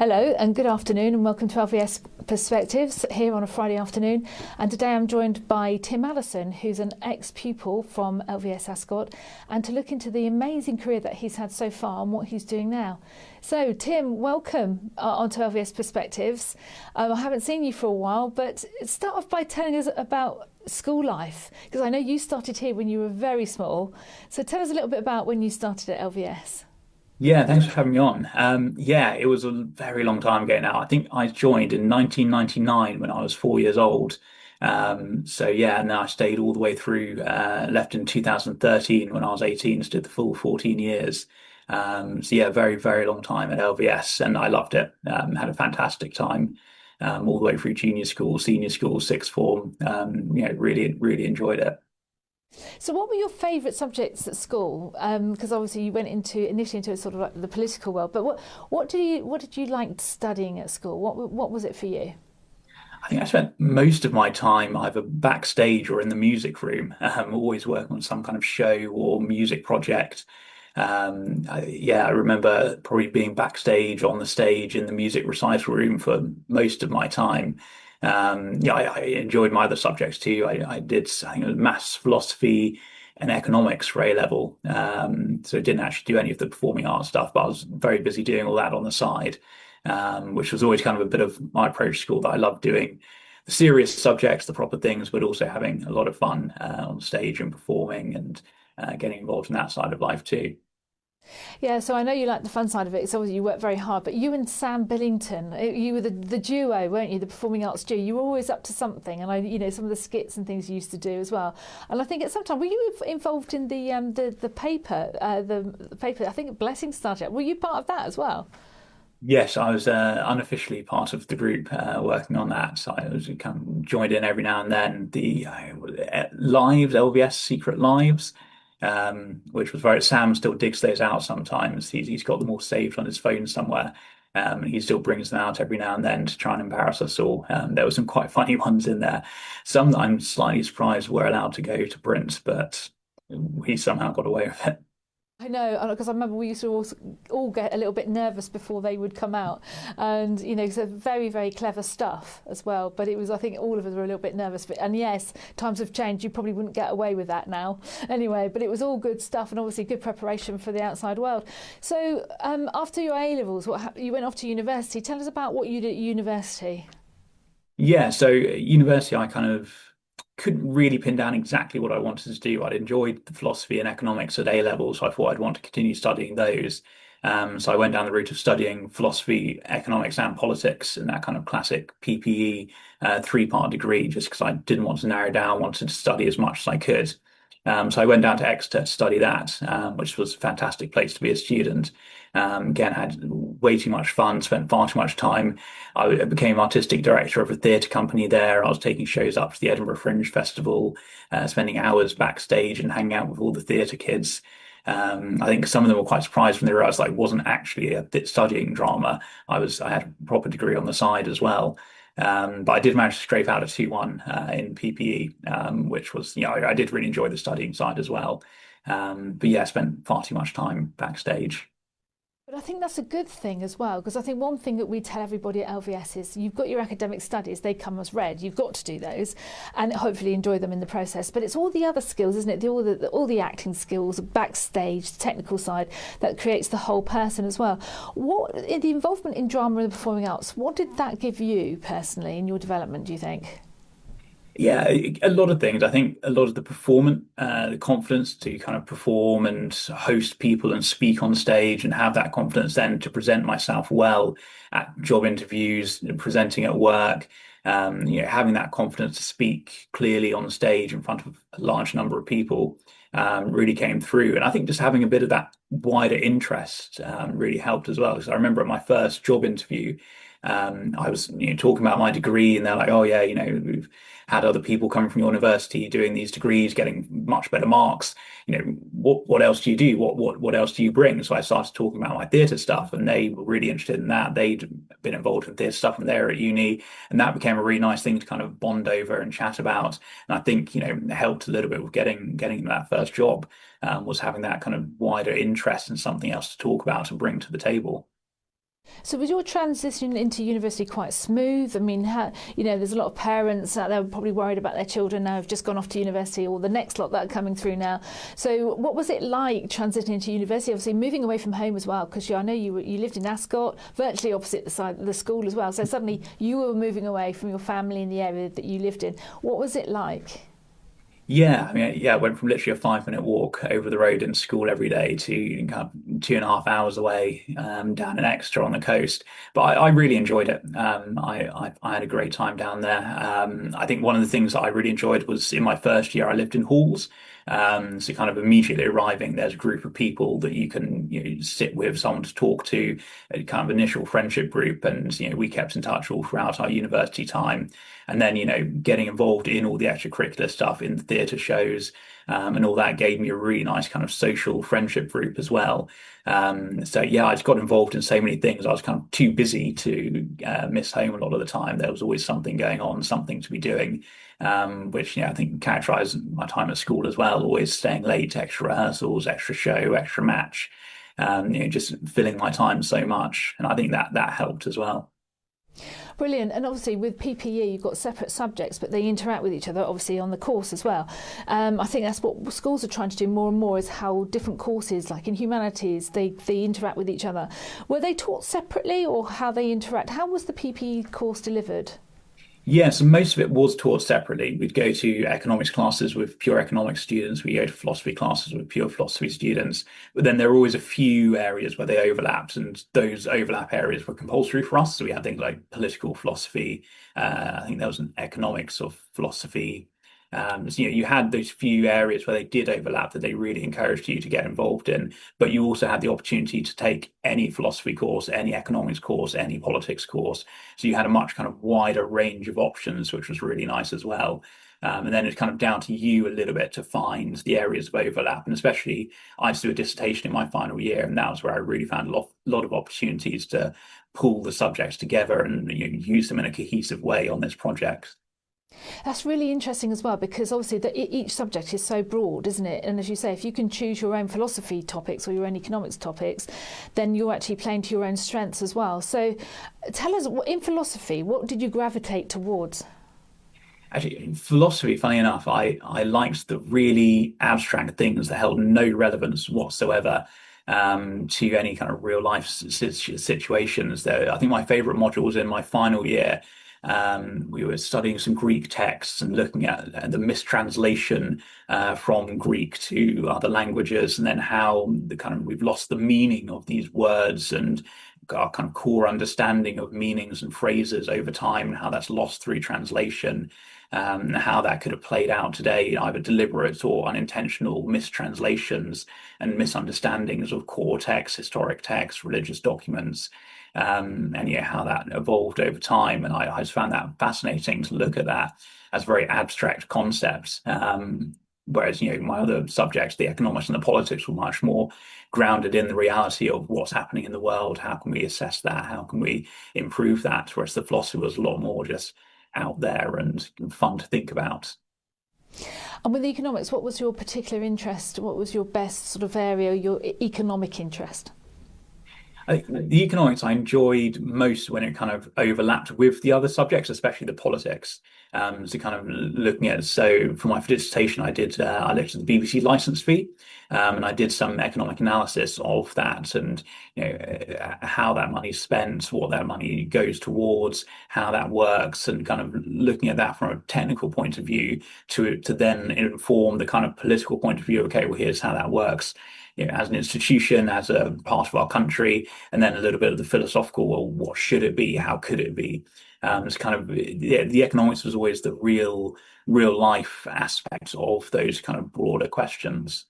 Hello and good afternoon and welcome to LVS Perspectives here on a Friday afternoon. And today I'm joined by Tim Allison, who's an ex-pupil from LVS Ascot, and to look into the amazing career that he's had so far and what he's doing now. So Tim, welcome onto LVS Perspectives. I haven't seen you for a while, but start off by telling us about school life, because I know you started here when you were very small. So tell us a little bit about when you started at LVS. Yeah, thanks for having me on. Yeah, it was a very long time ago now. I think I joined in 1999 when I was 4 years old. So yeah, and then I stayed all the way through, left in 2013 when I was 18, so did the full 14 years. So yeah, very, very long time at LVS and I loved it. Had a fantastic time, all the way through junior school, senior school, sixth form. Really, really enjoyed it. So, what were your favourite subjects at school? Because obviously you went into initially into sort of like the political world, but what did you like studying at school? What was it for you? I think I spent most of my time either backstage or in the music room, always working on some kind of show or music project. I remember probably being backstage on the stage in the music recital room for most of my time. I enjoyed my other subjects too. I did, I think it was maths, philosophy, and economics for A level. So I didn't actually do any of the performing arts stuff, but I was very busy doing all that on the side, which was always kind of a bit of my approach to school that I loved doing the serious subjects, the proper things, but also having a lot of fun on stage and performing and getting involved in that side of life too. Yeah, so I know you like the fun side of it. So obviously you worked very hard, but you and Sam Billington, you were the duo, weren't you? The performing arts duo. You were always up to something, and some of the skits and things you used to do as well. And I think at some time, were you involved in the paper, the paper? I think Blessing started. Were you part of that as well? Yes, I was unofficially part of the group working on that. So I was kind of joined in every now and then. The lives, LVS Secret Lives, which was very. Sam still digs those out sometimes. He's got them all saved on his phone somewhere. He still brings them out every now and then to try and embarrass us all. There were some quite funny ones in there. Some that I'm slightly surprised were allowed to go to print, but he somehow got away with it. I know, because I remember we used to all get a little bit nervous before they would come out, and so very, very clever stuff as well. But it was, I think, all of us were a little bit nervous. And yes, times have changed. You probably wouldn't get away with that now, anyway. But it was all good stuff, and obviously good preparation for the outside world. So after your A levels, you went off to university. Tell us about what you did at university. Yeah, so at university, I kind of couldn't really pin down exactly what I wanted to do. I'd enjoyed the philosophy and economics at A level, so I thought I'd want to continue studying those. So I went down the route of studying philosophy, economics, and politics in that kind of classic PPE three-part degree, just because I didn't want to narrow down, wanted to study as much as I could. So I went down to Exeter to study that, which was a fantastic place to be a student. Again, had way too much fun, spent far too much time. I became artistic director of a theatre company there. I was taking shows up to the Edinburgh Fringe Festival, spending hours backstage and hanging out with all the theatre kids. I think some of them were quite surprised when they realised I wasn't actually studying drama. I had a proper degree on the side as well. But I did manage to scrape out a 2-1 in PPE, which was, I did really enjoy the studying side as well. But yeah, I spent far too much time backstage. But I think that's a good thing as well, because I think one thing that we tell everybody at LVS is you've got your academic studies, they come as read, you've got to do those and hopefully enjoy them in the process. But it's all the other skills, isn't it? All the acting skills, backstage, technical side that creates the whole person as well. What the involvement in drama and the performing arts, what did that give you personally in your development, do you think? Yeah, a lot of things. I think a lot of the performance, the confidence to kind of perform and host people and speak on stage and have that confidence then to present myself well at job interviews, presenting at work, having that confidence to speak clearly on stage in front of a large number of people, really came through. And I think just having a bit of that wider interest, really helped as well. Because I remember at my first job interview, I was talking about my degree, and they're like, "Oh yeah, we've had other people coming from your university doing these degrees, getting much better marks. What else do you do? What else do you bring?" So I started talking about my theatre stuff, and they were really interested in that. They'd been involved in theatre stuff when they were at uni, and that became a really nice thing to kind of bond over and chat about. And I think it helped a little bit with getting that first job, was having that kind of wider interest in something else to talk about and bring to the table. So was your transition into university quite smooth? I mean, there's a lot of parents out there probably worried about their children now who've just gone off to university, or the next lot that are coming through now. So what was it like transitioning into university? Obviously moving away from home as well, because I know you lived in Ascot, virtually opposite the side of the school as well. So suddenly you were moving away from your family in the area that you lived in. What was it like? Yeah, I mean, yeah, I went from literally a 5 minute walk over the road in school every day to kind of 2.5 hours away, down in Exeter on the coast. But I really enjoyed it. I had a great time down there. I think one of the things that I really enjoyed was in my first year, I lived in halls. So kind of immediately arriving, there's a group of people that you can sit with, someone to talk to, a kind of initial friendship group, and we kept in touch all throughout our university time. And then getting involved in all the extracurricular stuff in the theatre shows, and all that gave me a really nice kind of social friendship group as well. So yeah, I just got involved in so many things. I was kind of too busy to miss home a lot of the time. There was always something going on, something to be doing, which I think characterized my time at school as well. Always staying late, extra rehearsals, extra show, extra match. Just filling my time so much, and I think that helped as well. Brilliant. And obviously with PPE, you've got separate subjects, but they interact with each other, obviously, on the course as well. I think that's what schools are trying to do more and more, is how different courses, like in humanities, they interact with each other. Were they taught separately, or how they interact? How was the PPE course delivered? Yeah, so most of it was taught separately. We'd go to economics classes with pure economics students. We go to philosophy classes with pure philosophy students. But then there were always a few areas where they overlapped, and those overlap areas were compulsory for us. So we had things like political philosophy. I think there was an economics of philosophy. So, you had those few areas where they did overlap that they really encouraged you to get involved in. But you also had the opportunity to take any philosophy course, any economics course, any politics course. So you had a much kind of wider range of options, which was really nice as well. And then it's kind of down to you a little bit to find the areas of overlap. And especially, I used to do a dissertation in my final year, and that was where I really found lot of opportunities to pull the subjects together and use them in a cohesive way on this project. That's really interesting as well, because obviously each subject is so broad, isn't it? And as you say, if you can choose your own philosophy topics or your own economics topics, then you're actually playing to your own strengths as well. So tell us, in philosophy, what did you gravitate towards? Actually, in philosophy, funny enough, I liked the really abstract things that held no relevance whatsoever, to any kind of real life situations. There, I think my favorite module was in my final year. We were studying some Greek texts and looking at the mistranslation from Greek to other languages, and then how the kind of we've lost the meaning of these words, and our kind of core understanding of meanings and phrases over time, and how that's lost through translation. How that could have played out today, either deliberate or unintentional mistranslations and misunderstandings of core texts, historic texts, religious documents, and yeah, how that evolved over time. And I just found that fascinating to look at that as very abstract concepts. Whereas, my other subjects, the economics and the politics, were much more grounded in the reality of what's happening in the world. How can we assess that? How can we improve that? Whereas the philosophy was a lot more just out there and fun to think about. And with economics, what was your particular interest? What was your best sort of area, your economic interest? The economics I enjoyed most when it kind of overlapped with the other subjects, especially the politics. So kind of looking at, so for my dissertation, I looked at the BBC license fee, and I did some economic analysis of that, and how that money is spent, what that money goes towards, how that works, and kind of looking at that from a technical point of view to then inform the kind of political point of view. Okay, well, here's how that works, as an institution, as a part of our country, and then a little bit of the philosophical, well, what should it be? How could it be? It's kind of the economics was always the real life aspect of those kind of broader questions.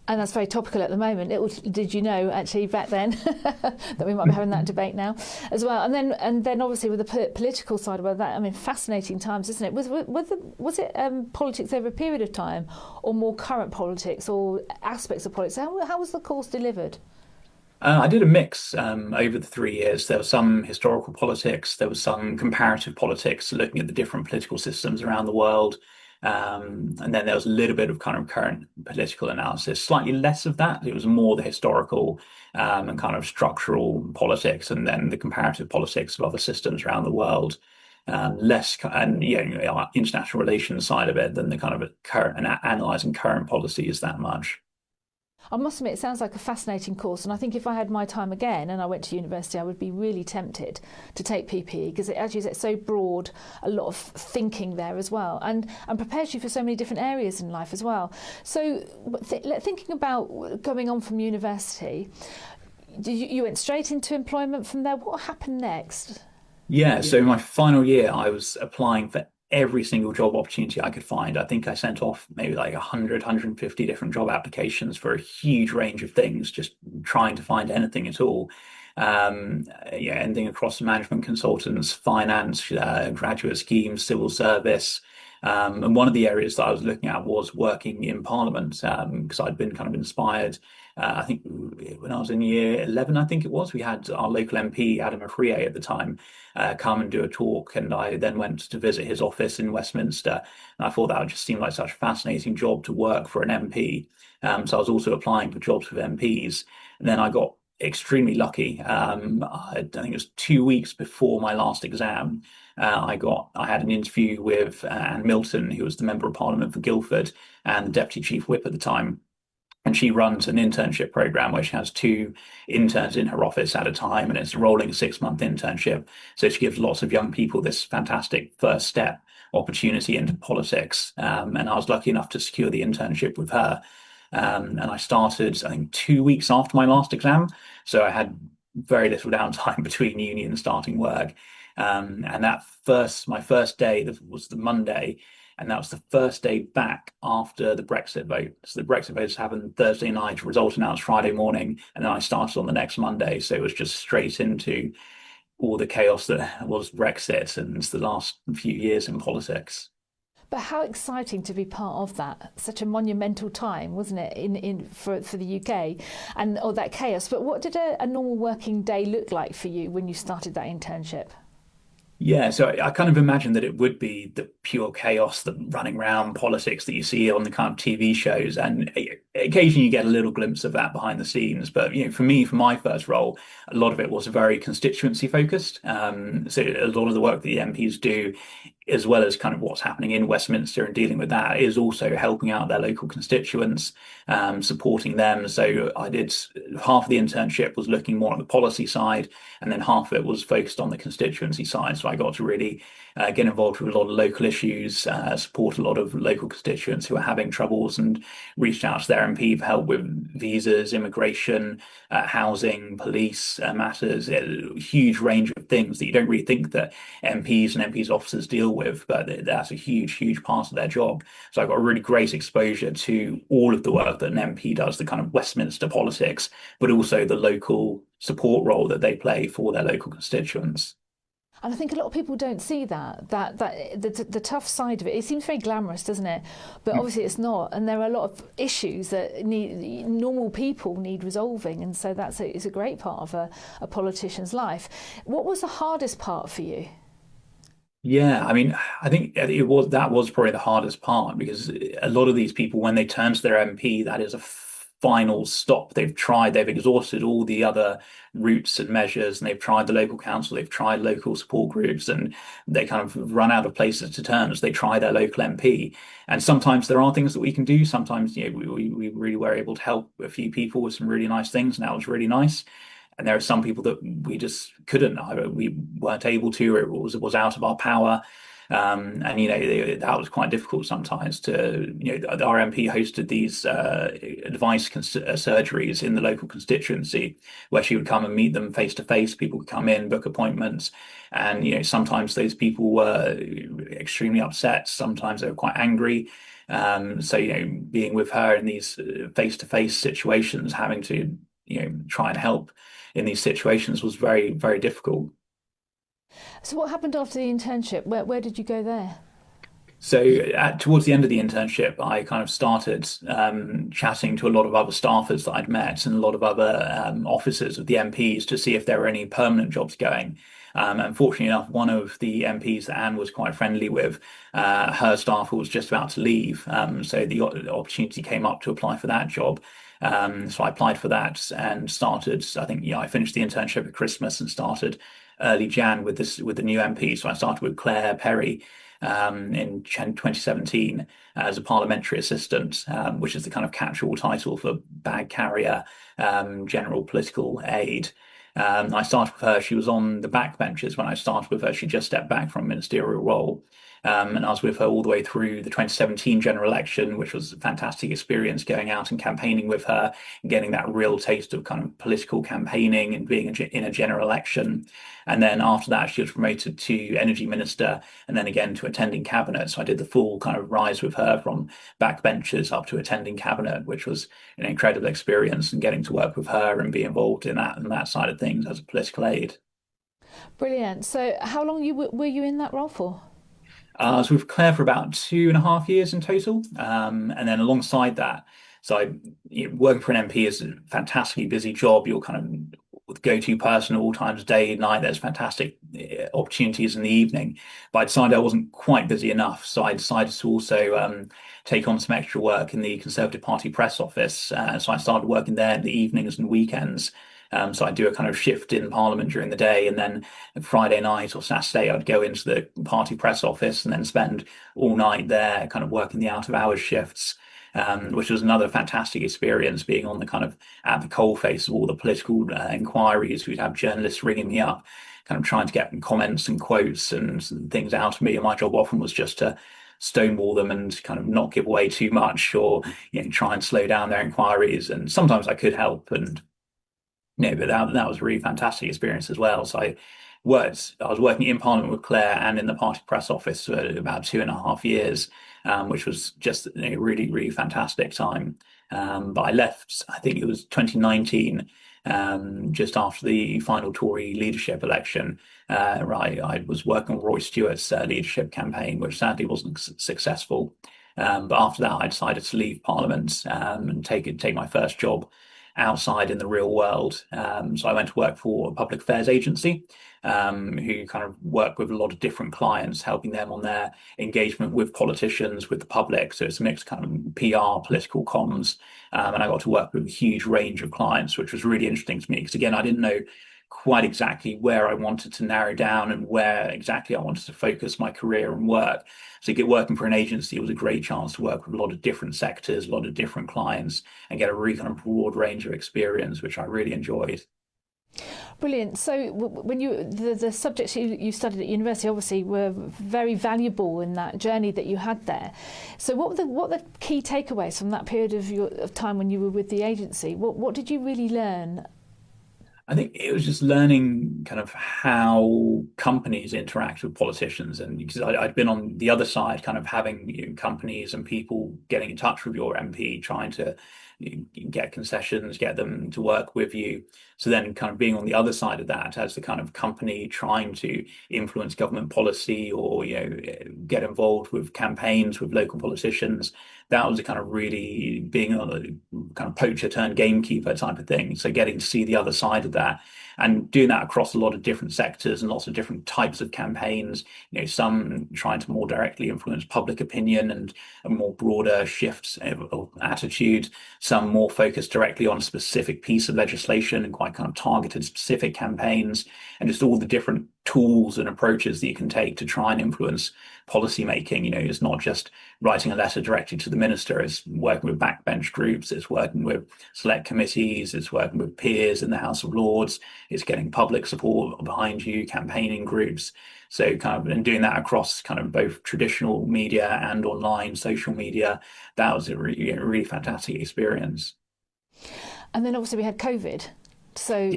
And that's very topical at the moment. Did you know, actually, back then that we might be having that debate now as well? And then obviously with the political side of that, I mean, fascinating times, isn't it? Was it politics over a period of time, or more current politics or aspects of politics? How was the course delivered? I did a mix over the 3 years. There was some historical politics, there was some comparative politics, looking at the different political systems around the world. And then there was a little bit of kind of current political analysis, slightly less of that. It was more the historical and kind of structural politics, and then the comparative politics of other systems around the world. Less and international relations side of it than the kind of current and analysing current policies that much. I must admit, it sounds like a fascinating course, and I think if I had my time again and I went to university, I would be really tempted to take PPE because, as you said, it's so broad, a lot of thinking there as well, and prepares you for so many different areas in life as well. So, thinking about going on from university, you went straight into employment from there. What happened next? Yeah, so my final year, I was applying for every single job opportunity I could find. I think I sent off maybe like 100, different job applications for a huge range of things, just trying to find anything at all. Yeah, anything across management consultants, finance, graduate schemes, civil service. And one of the areas that I was looking at was working in Parliament, because I'd been kind of inspired. I think when I was in year 11, I think it was, we had our local MP, Adam Afriyie at the time, come and do a talk. And I then went to visit his office in Westminster. And I thought that would just seem like such a fascinating job to work for an MP. So I was also applying for jobs with MPs. And then I got extremely lucky. I think it was 2 weeks before my last exam. I had an interview with Anne Milton, who was the Member of Parliament for Guildford and the Deputy Chief Whip at the time. And she runs an internship program where she has two interns in her office at a time, and it's a rolling 6-month internship. So she gives lots of young people this fantastic first step opportunity into politics. And I was lucky enough to secure the internship with her. And I started, I think, 2 weeks after my last exam. So I had very little downtime between uni and starting work. And my first day was the Monday, and that was the first day back after the Brexit vote. So the Brexit votes happened Thursday night, result announced Friday morning, and then I started on the next Monday. So it was just straight into all the chaos that was Brexit and the last few years in politics. But how exciting to be part of that! Such a monumental time, wasn't it, for the UK, and all that chaos. But what did a normal working day look like for you when you started that internship? Yeah, so I kind of imagined that it would be the pure chaos, the running around politics that you see on the kind of TV shows, and occasionally you get a little glimpse of that behind the scenes. But for me, for my first role, a lot of it was very constituency focused. So a lot of the work that the MPs do, as well as kind of what's happening in Westminster and dealing with that, is also helping out their local constituents, supporting them. So I did half of the internship was looking more at the policy side, and then half of it was focused on the constituency side. So I got to really get involved with a lot of local issues, support a lot of local constituents who are having troubles, and reached out to their MP for help with visas, immigration, housing, police matters, a huge range of things that you don't really think that MPs and MPs officers deal with, but that's a huge, huge part of their job. So I got a really great exposure to all of the work that an MP does, the kind of Westminster politics, but also the local support role that they play for their local constituents. And I think a lot of people don't see that the tough side of it. It seems very glamorous, doesn't it? But obviously it's not. And there are a lot of issues that normal people need resolving. And so it's a great part of a politician's life. What was the hardest part for you? Yeah, I mean, I think that was probably the hardest part, because a lot of these people, when they turn to their MP, that is a final stop. They've exhausted all the other routes and measures, and they've tried the local council, they've tried local support groups, and they kind of run out of places to turn as they try their local MP. And sometimes there are things that we can do. Sometimes, we really were able to help a few people with some really nice things, and that was really nice. And there are some people that we just couldn't, either we weren't able to, or it was out of our power. And that was quite difficult sometimes our MP hosted these advice surgeries in the local constituency, where she would come and meet them face to face. People would come in, book appointments, and sometimes those people were extremely upset. Sometimes they were quite angry. So being with her in these face to face situations, having to try and help in these situations was very, very difficult. So what happened after the internship? Where did you go there? So towards the end of the internship, I kind of started chatting to a lot of other staffers that I'd met, and a lot of other officers of the MPs, to see if there were any permanent jobs going. Unfortunately enough, one of the MPs that Anne was quite friendly with, her staff was just about to leave. So the opportunity came up to apply for that job. So I applied for that and started, I think, yeah, I finished the internship at Christmas and started early Jan with the new MP. So I started with Claire Perry in 2017 as a parliamentary assistant, which is the kind of catch-all title for bag carrier, general political aid. I started with her. She was on the backbenches when I started with her. She just stepped back from a ministerial role. And I was with her all the way through the 2017 general election, which was a fantastic experience going out and campaigning with her and getting that real taste of kind of political campaigning and being in a general election. And then after that, she was promoted to energy minister and then again to attending cabinet. So I did the full kind of rise with her from backbenches up to attending cabinet, which was an incredible experience and getting to work with her and be involved in that side of things as a political aide. Brilliant. So how long were you in that role for? I was with Claire for about 2.5 years in total. And then alongside that, working for an MP is a fantastically busy job. You're kind of go-to person at all times, day, night. There's fantastic opportunities in the evening. But I decided I wasn't quite busy enough. So I decided to also take on some extra work in the Conservative Party press office. So I started working there in the evenings and weekends. So I'd do a kind of shift in Parliament during the day, and then Friday night or Saturday, I'd go into the party press office and then spend all night there, kind of working the out of hours shifts, which was another fantastic experience being on the kind of at the coalface of all the political inquiries. We'd have journalists ringing me up, kind of trying to get comments and quotes and things out of me. And my job often was just to stonewall them and kind of not give away too much or try and slow down their inquiries. And sometimes I could help and but that was a really fantastic experience as well. So I was working in Parliament with Claire and in the party press office for about 2.5 years, which was just a really, really fantastic time. But I left, I think it was 2019, just after the final Tory leadership election. Right, I was working on Roy Stewart's leadership campaign, which sadly wasn't successful. But after that, I decided to leave Parliament and take my first job outside in the real world. So I went to work for a public affairs agency who kind of work with a lot of different clients, helping them on their engagement with politicians, with the public. So it's a mixed kind of PR, political comms. And I got to work with a huge range of clients, which was really interesting to me because, again, I didn't know quite exactly where I wanted to narrow down and where exactly I wanted to focus my career and work. So get working for an agency was a great chance to work with a lot of different sectors, a lot of different clients, and get a really kind of broad range of experience, which I really enjoyed. Brilliant. So when the subjects you studied at university obviously were very valuable in that journey that you had there. So what were the key takeaways from that period of time when you were with the agency? What did you really learn? I think it was just learning kind of how companies interact with politicians, and because I'd been on the other side, kind of having companies and people getting in touch with your MP, trying to get concessions, get them to work with you. So then, kind of being on the other side of that as the kind of company trying to influence government policy or get involved with campaigns with local politicians, that was a kind of really being a kind of poacher turned gamekeeper type of thing. So getting to see the other side of that and doing that across a lot of different sectors and lots of different types of campaigns, some trying to more directly influence public opinion and a more broader shifts of attitude, some more focused directly on a specific piece of legislation and quite kind of targeted specific campaigns, and just all the different tools and approaches that you can take to try and influence policy making. It's not just writing a letter directly to the minister, it's working with backbench groups, it's working with select committees, it's working with peers in the House of Lords, it's getting public support behind you, campaigning groups. So kind of and doing that across kind of both traditional media and online social media, that was a really fantastic experience. And then obviously we had COVID. So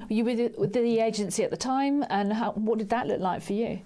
you were with the agency at the time, and what did that look like for you?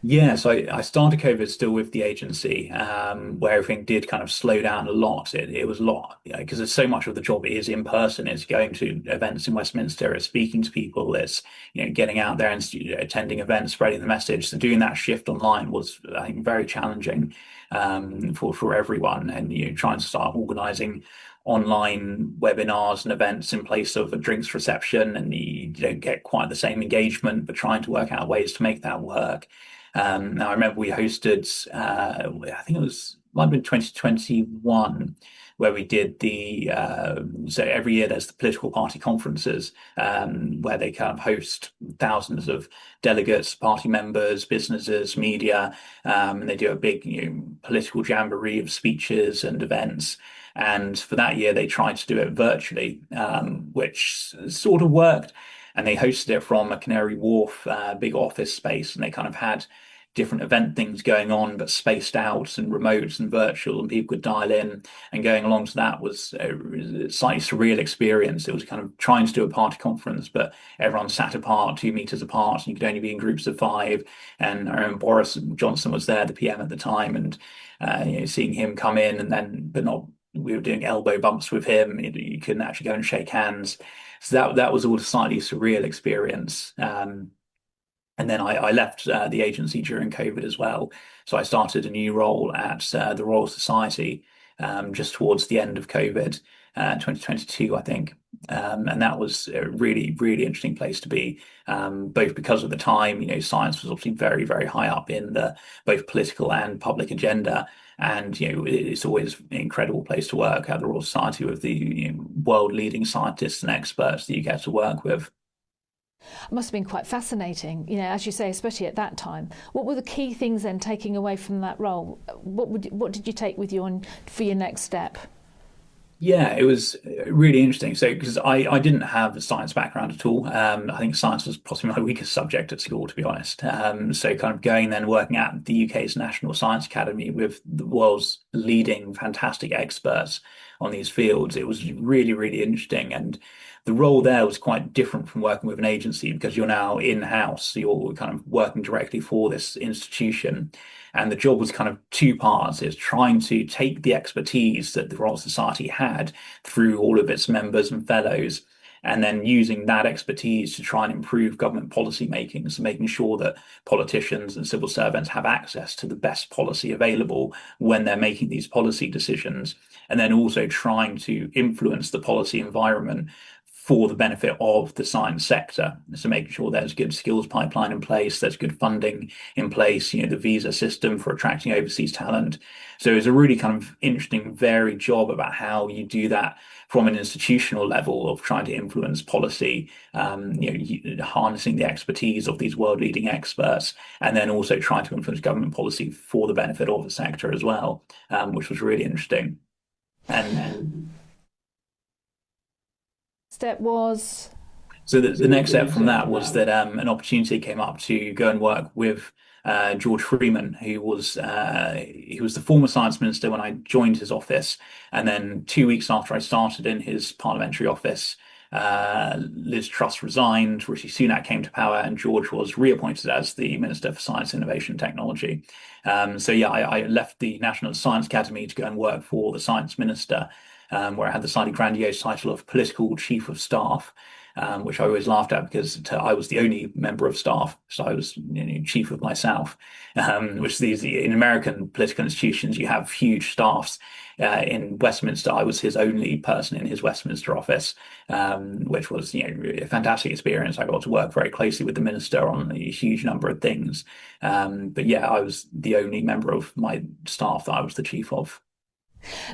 Yeah, so I started COVID still with the agency, where everything did kind of slow down a lot. It was a lot, because there's so much of the job is in person. It's going to events in Westminster, it's speaking to people, it's getting out there and attending events, spreading the message. So doing that shift online was, I think, very challenging for everyone, and trying to start organising online webinars and events in place of a drinks reception, and you don't get quite the same engagement, but trying to work out ways to make that work. Now I remember we hosted, I think it was might have been 2021, where we did so every year there's the political party conferences, where they kind of host thousands of delegates, party members, businesses, media, and they do a big, political jamboree of speeches and events. And for that year, they tried to do it virtually, which sort of worked. And they hosted it from a Canary Wharf big office space, and they kind of had different event things going on, but spaced out and remote and virtual, and people could dial in. And going along to that was a slightly surreal experience. It was kind of trying to do a party conference, but everyone sat apart, 2 meters apart, and you could only be in groups of five. And I remember Boris Johnson was there, the PM at the time, and seeing him come in, and then but not. We were doing elbow bumps with him. You couldn't actually go and shake hands. So that was all a slightly surreal experience. And then I left the agency during COVID as well. So I started a new role at the Royal Society just towards the end of COVID, 2022, I think. And that was a really, really interesting place to be, both because of the time, science was obviously very, very high up in the both political and public agenda. And, it's always an incredible place to work at the Royal Society with the world leading scientists and experts that you get to work with. It must have been quite fascinating, as you say, especially at that time. What were the key things then taking away from that role? What did you take with you for your next step? Yeah, it was really interesting. So, because I didn't have a science background at all, I think science was possibly my weakest subject at school, to be honest. So, kind of going then working at the UK's National Science Academy with the world's leading fantastic experts on these fields, it was really, really interesting. And the role there was quite different from working with an agency because you're now in-house, so you're kind of working directly for this institution. And the job was kind of two parts. It's trying to take the expertise that the Royal Society had through all of its members and fellows, and then using that expertise to try and improve government policy making. So making sure that politicians and civil servants have access to the best policy available when they're making these policy decisions, and then also trying to influence the policy environment for the benefit of the science sector. So making sure there's a good skills pipeline in place, there's good funding in place, the visa system for attracting overseas talent. So it's a really kind of interesting, varied job about how you do that from an institutional level of trying to influence policy, harnessing the expertise of these world-leading experts, and then also trying to influence government policy for the benefit of the sector as well, which was really interesting. And step was? So the next step from that was that an opportunity came up to go and work with George Freeman, who was the former science minister when I joined his office, and then 2 weeks after I started in his parliamentary office, Liz Truss resigned, Rishi Sunak came to power, and George was reappointed as the Minister for Science, Innovation and Technology. So yeah, I left the National Science Academy to go and work for the Science Minister, where I had the slightly grandiose title of Political Chief of Staff, which I always laughed at because I was the only member of staff, so I was chief of myself. Which in American political institutions you have huge staffs. In Westminster, I was his only person in his Westminster office, which was a fantastic experience. I got to work very closely with the minister on a huge number of things. But yeah, I was the only member of my staff that I was the chief of.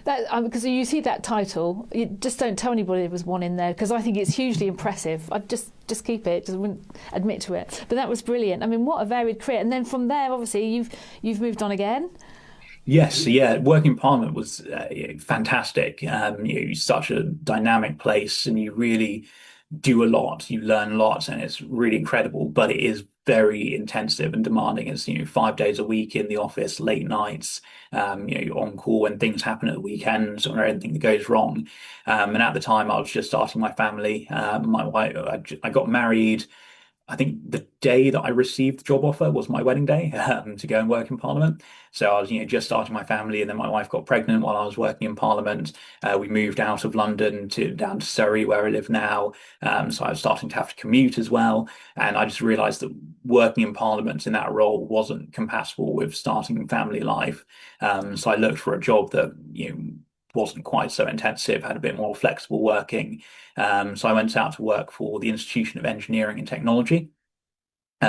That because you see that title, you just don't tell anybody there was one in there because I think it's hugely impressive. I'd just keep it, just wouldn't admit to it. But that was brilliant. I mean, what a varied career. And then from there, obviously, you've moved on again. Yes, yeah, working in Parliament was fantastic. Such a dynamic place, and you really do a lot. You learn a lot, and it's really incredible. But it is very intensive and demanding. It's 5 days a week in the office, late nights. You're on call when things happen at the weekends or anything that goes wrong. And at the time, I was just starting my family. My wife, I got married. I think the day that I received the job offer was my wedding day, to go and work in Parliament. So I was, just starting my family, and then my wife got pregnant while I was working in Parliament. We moved out of London down to Surrey, where I live now. So I was starting to have to commute as well, and I just realised that working in Parliament in that role wasn't compatible with starting family life. So I looked for a job that wasn't quite so intensive, had a bit more flexible working. So I went out to work for the Institution of Engineering and Technology,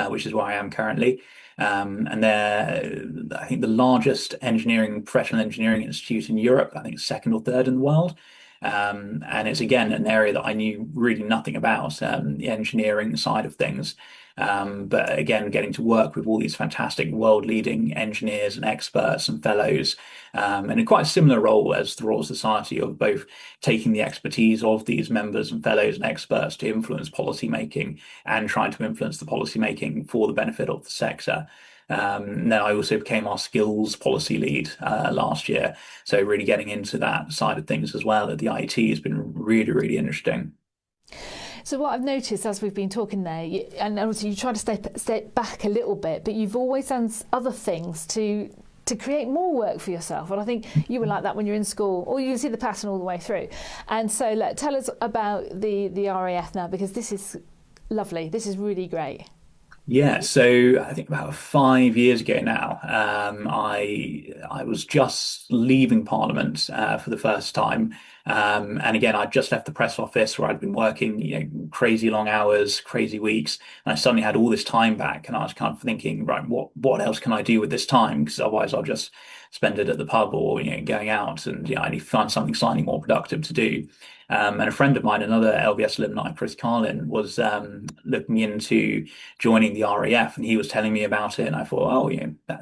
which is where I am currently. And they're, I think, the largest professional engineering institute in Europe. I think it's second or third in the world. And it's again an area that I knew really nothing about, the engineering side of things. But again, getting to work with all these fantastic world-leading engineers and experts and fellows, and in quite a similar role as the Royal Society, of both taking the expertise of these members and fellows and experts to influence policy making and trying to influence the policy making for the benefit of the sector. Then I also became our skills policy lead last year. So really getting into that side of things as well at the IET has been really, really interesting. So what I've noticed as we've been talking there, and obviously you try to step back a little bit, but you've always done other things to create more work for yourself. And I think you were like that when you're in school, or you can see the pattern all the way through. And so tell us about the RAF now, because this is lovely. This is really great. Yeah, so I think about 5 years ago now, I was just leaving Parliament for the first time, and again I'd just left the press office where I'd been working, crazy long hours, crazy weeks, and I suddenly had all this time back, and I was kind of thinking, right, what else can I do with this time? Because otherwise I'll just spend it at the pub or going out, and I need to find something slightly more productive to do. And a friend of mine, another LVS alumni, Chris Carlin, was looking into joining the RAF, and he was telling me about it, and I thought, oh,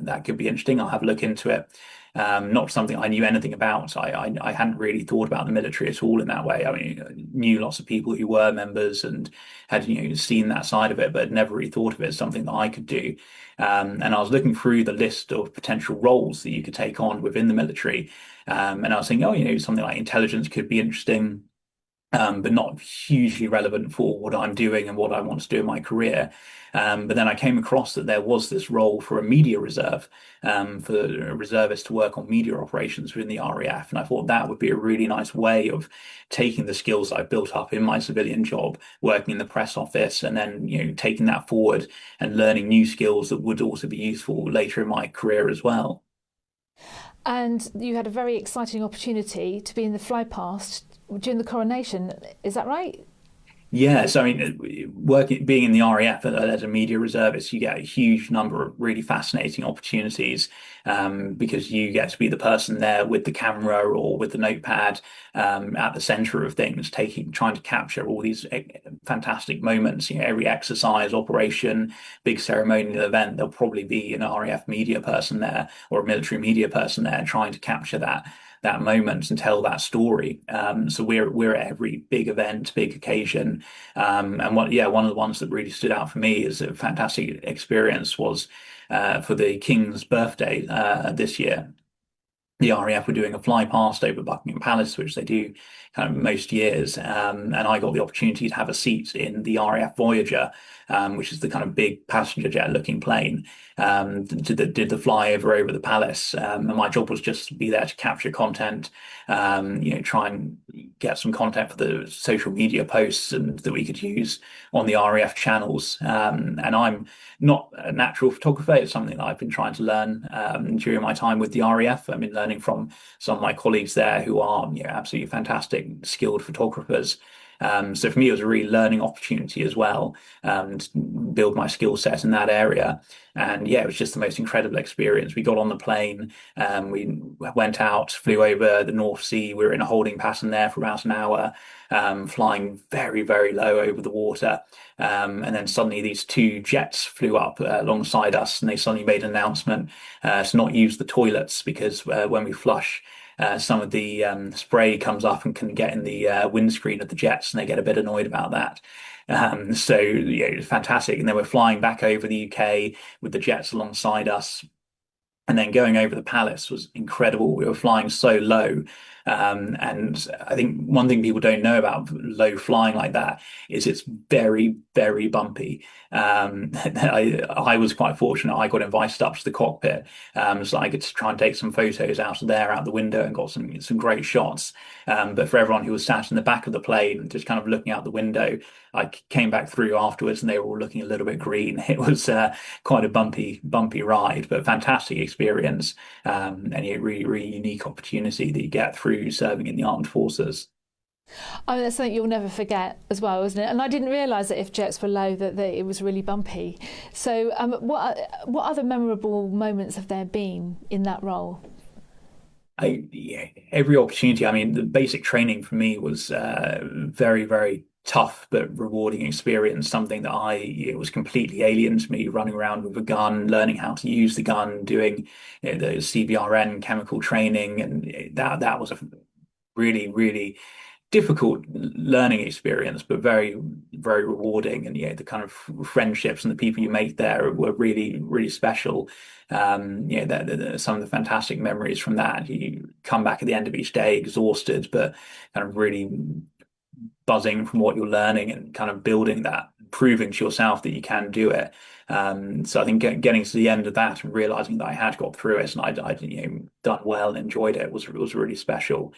that could be interesting. I'll have a look into it. Not something I knew anything about. I hadn't really thought about the military at all in that way. I mean, I knew lots of people who were members and had seen that side of it, but had never really thought of it as something that I could do. And I was looking through the list of potential roles that you could take on within the military, and I was thinking, oh, something like intelligence could be interesting. But not hugely relevant for what I'm doing and what I want to do in my career. But then I came across that there was this role for a media reserve, for a reservist to work on media operations within the RAF. And I thought that would be a really nice way of taking the skills that I've built up in my civilian job, working in the press office, and then, taking that forward and learning new skills that would also be useful later in my career as well. And you had a very exciting opportunity to be in the fly past during the coronation. Is that right? Yeah, so I mean, being in the RAF as a media reservist, you get a huge number of really fascinating opportunities, because you get to be the person there with the camera or with the notepad, at the center of things, trying to capture all these fantastic moments. Every exercise, operation, big ceremonial event, there'll probably be an RAF media person there or a military media person there trying to capture that moment and tell that story. So we're at every big event, big occasion. And one of the ones that really stood out for me as a fantastic experience was for the King's birthday this year. The RAF were doing a fly past over Buckingham Palace, which they do kind of most years. And I got the opportunity to have a seat in the RAF Voyager, which is the kind of big passenger jet looking plane, did the flyover over the palace. And my job was just to be there to capture content, try and get some content for the social media posts and that we could use on the RAF channels. And I'm not a natural photographer. It's something that I've been trying to learn during my time with the RAF. I've been learning from some of my colleagues there who are absolutely fantastic, skilled photographers. So for me, it was a really learning opportunity as well, to build my skill set in that area. And yeah, it was just the most incredible experience. We got on the plane, we went out, flew over the North Sea. We were in a holding pattern there for about an hour, flying very, very low over the water. And then suddenly these two jets flew up alongside us, and they suddenly made an announcement to not use the toilets because when we flush, some of the spray comes up and can get in the windscreen of the jets, and they get a bit annoyed about that. So yeah, it was fantastic. And then we're flying back over the UK with the jets alongside us. And then going over the palace was incredible. We were flying so low. And I think one thing people don't know about low flying like that is it's very, very bumpy. I was quite fortunate. I got invited up to the cockpit, so I could try and take some photos out of there, out the window, and got some great shots. But for everyone who was sat in the back of the plane, just kind of looking out the window, I came back through afterwards, and they were all looking a little bit green. It was quite a bumpy ride, but fantastic experience, and a really, really unique opportunity that you get through through serving in the armed forces. I mean, that's something you'll never forget as well, isn't it? And I didn't realise that if jets were low, that it was really bumpy. So, what other memorable moments have there been in that role? Yeah, every opportunity. I mean, the basic training for me was very, very tough but rewarding experience. Something that it was completely alien to me, running around with a gun, learning how to use the gun, doing the CBRN chemical training, and that was a really, really difficult learning experience, but very, very rewarding. And yeah, the kind of friendships and the people you make there were really, really special. Yeah, some of the fantastic memories from that. You come back at the end of each day exhausted, but kind of really buzzing from what you're learning and kind of building that, proving to yourself that you can do it. So I think getting to the end of that and realizing that I had got through it and I'd done well and enjoyed it was really special.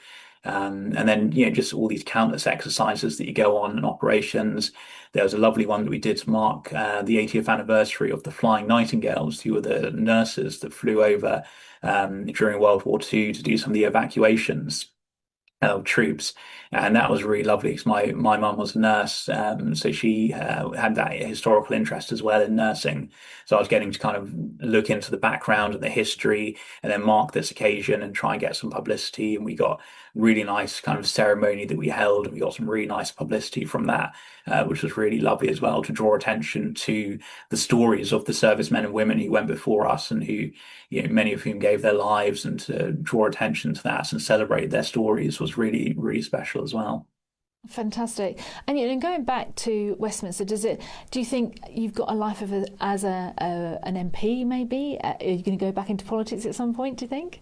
And then just all these countless exercises that you go on and operations. There was a lovely one that we did to mark the 80th anniversary of the Flying Nightingales, who were the nurses that flew over during World War II to do some of the evacuations troops, and that was really lovely because my mum was a nurse, so she had that historical interest as well in nursing. So I was getting to kind of look into the background and the history, and then mark this occasion and try and get some publicity. And we got really nice kind of ceremony that we held, and we got some really nice publicity from that, which was really lovely as well to draw attention to the stories of the servicemen and women who went before us and who, many of whom gave their lives, and to draw attention to that and celebrate their stories was really, really special as well. Fantastic. And going back to Westminster, do you think you've got a life as an MP maybe? Are you going to go back into politics at some point, do you think?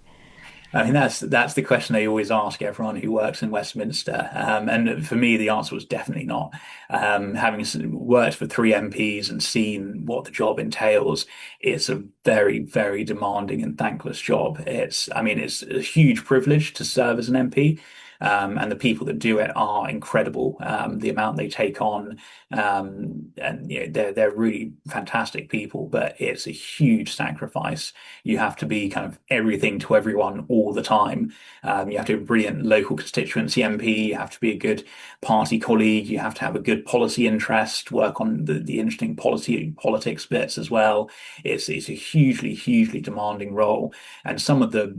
I mean, that's the question they always ask everyone who works in Westminster. And for me, the answer was definitely not. Having worked for three MPs and seen what the job entails, it's a very, very demanding and thankless job. I mean, it's a huge privilege to serve as an MP. And the people that do it are incredible. The amount they take on, and they're really fantastic people. But it's a huge sacrifice. You have to be kind of everything to everyone all the time. You have to be a brilliant local constituency MP. You have to be a good party colleague. You have to have a good policy interest. Work on the interesting politics bits as well. It's a hugely, hugely demanding role, and some of the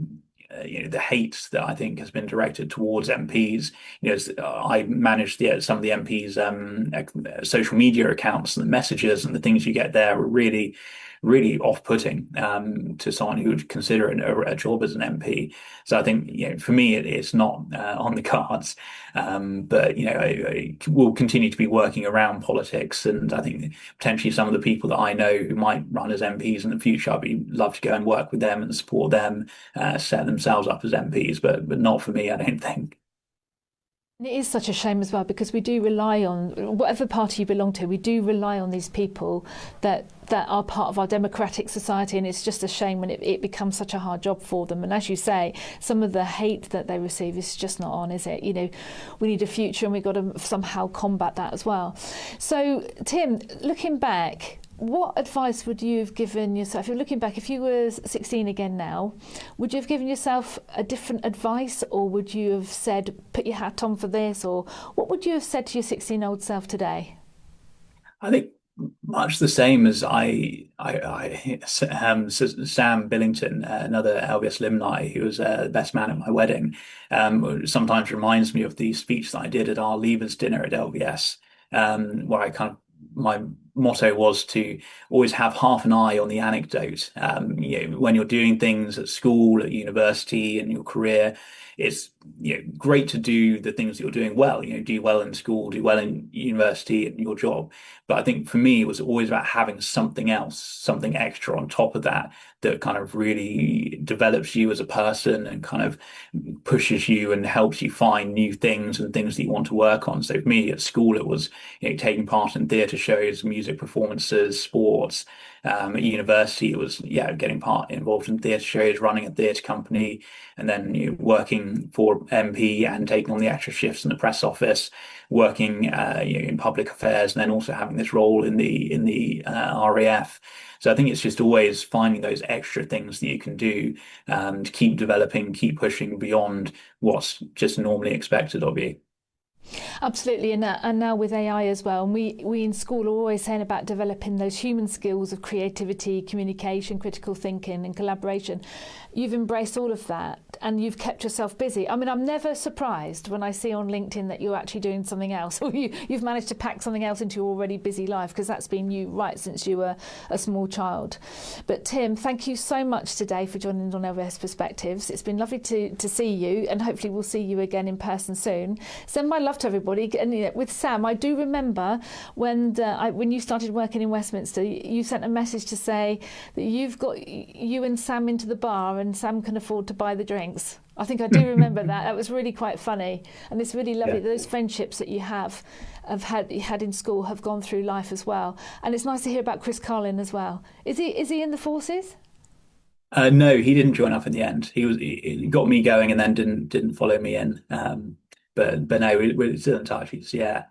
hate that I think has been directed towards MPs. I managed some of the MPs' social media accounts, and the messages and the things you get there are really, really off-putting to someone who would consider it a job as an MP. So I think, for me, it's not on the cards. But I will continue to be working around politics, and I think potentially some of the people that I know who might run as MPs in the future, love to go and work with them and support them, set themselves up as MPs, but not for me, I don't think. And it is such a shame as well, because we do rely on, whatever party you belong to, we do rely on these people that are part of our democratic society, and it's just a shame when it becomes such a hard job for them. And as you say, some of the hate that they receive is just not on, is it? We need a future, and we've got to somehow combat that as well. So, Tim, looking back, what advice would you have given yourself? If you're looking back, if you were 16 again now, would you have given yourself a different advice, or would you have said, put your hat on for this, or what would you have said to your 16-year-old self today? I think much the same as Sam Billington, another LVS alumni who was the best man at my wedding, sometimes reminds me of the speech that I did at our leavers dinner at LVS, where my motto was to always have half an eye on the anecdote. When you're doing things at school, at university, in your career, it's great to do the things that you're doing well. Do well in school, do well in university and your job. But I think for me, it was always about having something else, something extra on top of that, that kind of really develops you as a person and kind of pushes you and helps you find new things and things that you want to work on. So for me at school, it was taking part in theatre shows, music performances, sports, At university, it was getting part involved in theatre shows, running a theatre company, and then working for MP and taking on the extra shifts in the press office, working in public affairs, and then also having this role in the RAF. So I think it's just always finding those extra things that you can do to keep developing, keep pushing beyond what's just normally expected of you. Absolutely, and now with AI as well. And we in school are always saying about developing those human skills of creativity, communication, critical thinking, and collaboration. You've embraced all of that, and you've kept yourself busy. I mean, I'm never surprised when I see on LinkedIn that you're actually doing something else, or you've managed to pack something else into your already busy life, because that's been you right since you were a small child. But Tim, thank you so much today for joining us on LVS Perspectives. It's been lovely to see you, and hopefully we'll see you again in person soon. Send my love to everybody. And with Sam, I do remember when you started working in Westminster, you sent a message to say that you've got you and Sam into the bar, and Sam can afford to buy the drinks. I think I do remember that. That was really quite funny, and it's really lovely. Yeah. Those friendships that you have had in school have gone through life as well, and it's nice to hear about Chris Carlin as well. Is he in the forces? No, he didn't join up in the end. He got me going and then didn't follow me in. But no, we're still in touch. Yeah.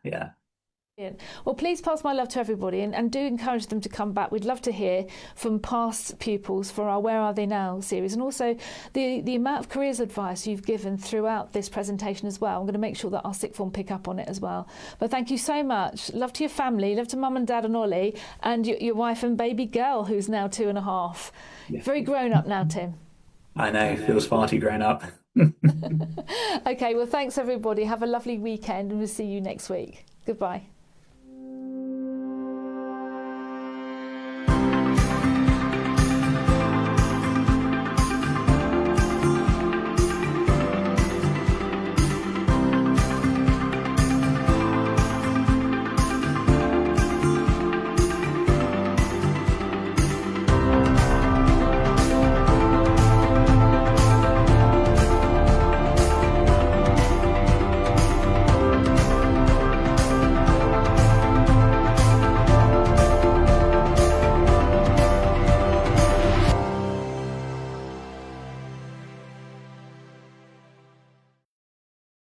Brilliant. Well, please pass my love to everybody, and do encourage them to come back. We'd love to hear from past pupils for our Where Are They Now series, and also the amount of careers advice you've given throughout this presentation as well. I'm going to make sure that our sixth form pick up on it as well. But thank you so much. Love to your family, love to mum and dad and Ollie, and your wife and baby girl, who's now 2.5. Yeah. Very grown up now, Tim. I know, feels far too grown up. Okay, well, thanks everybody. Have a lovely weekend, and we'll see you next week. Goodbye.